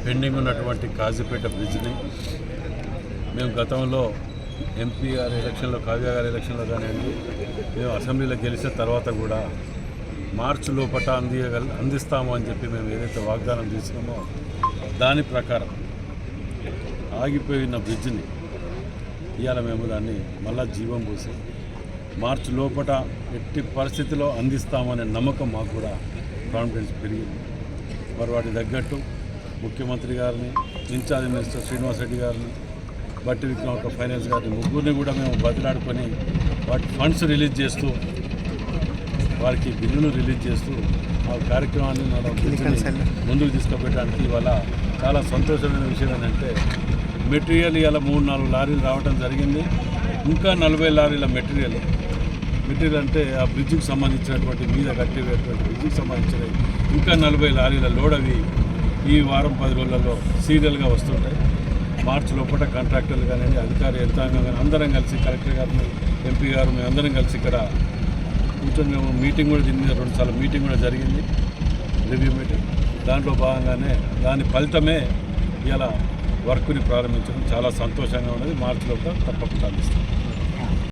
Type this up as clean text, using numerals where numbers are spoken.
Pending ఉన్నటువంటి కాజీపేట బ్రిడ్జ్ని మేము గతంలో ఎంపీ గారి ఎలక్షన్లో, కావ్య గారి ఎలక్షన్లో కానివ్వండి, మేము అసెంబ్లీలో గెలిచిన తర్వాత కూడా మార్చి లోపల అందిస్తాము అని చెప్పి మేము ఏదైతే వాగ్దానం చేసినామో దాని ప్రకారం ఆగిపోయిన బ్రిడ్జిని ఇవాళ మేము దాన్ని మళ్ళా జీవం పోసి మార్చి లోపల ఎట్టి పరిస్థితిలో అందిస్తామనే నమ్మకం మాకు కూడా కాన్ఫిడెన్స్ పెరిగింది. మరి వాటి తగ్గట్టు ముఖ్యమంత్రి గారిని, ఇన్ఛార్జ్ మినిస్టర్ శ్రీనివాస్ రెడ్డి గారిని, బట్టి విక్రమార్క ఫైనాన్స్ గారిని, ముగ్గురిని కూడా మేము బదిలాడుకొని వాటి ఫండ్స్ రిలీజ్ చేస్తూ, వారికి బిల్లును రిలీజ్ చేస్తూ ఆ కార్యక్రమాన్ని మనం ముందుకు తీసుకుపోయడానికి ఇవాళ చాలా సంతోషమైన విషయం ఏంటంటే మెటీరియల్ ఇలా 3-4 లారీలు రావడం జరిగింది. ఇంకా 40 లారీల మెటీరియల్ అంటే ఆ బ్రిడ్జికి సంబంధించినటువంటి మీద కట్టేటువంటి బ్రిడ్జికి సంబంధించిన ఇంకా 40 లారీల లోడ్ అవి ఈ వారం 10 రోజులలో సీరియల్గా వస్తుంటాయి. మార్చి లోపల కాంట్రాక్టర్లు కానివ్వండి, అధికార యంత్రాంగం కానీ అందరం కలిసి, కలెక్టర్ గారు, ఎంపీ గారు, మేము అందరం కలిసి ఇక్కడ కూర్చొని మేము మీటింగ్ కూడా, దీని మీద 2 సార్లు మీటింగ్ కూడా జరిగింది, రివ్యూ మీటింగ్. దాంట్లో భాగంగానే దాని ఫలితమే ఇలా వర్క్ని ప్రారంభించడం చాలా సంతోషంగా ఉన్నది. మార్చి లోపల తప్పకుండా అందిస్తాం.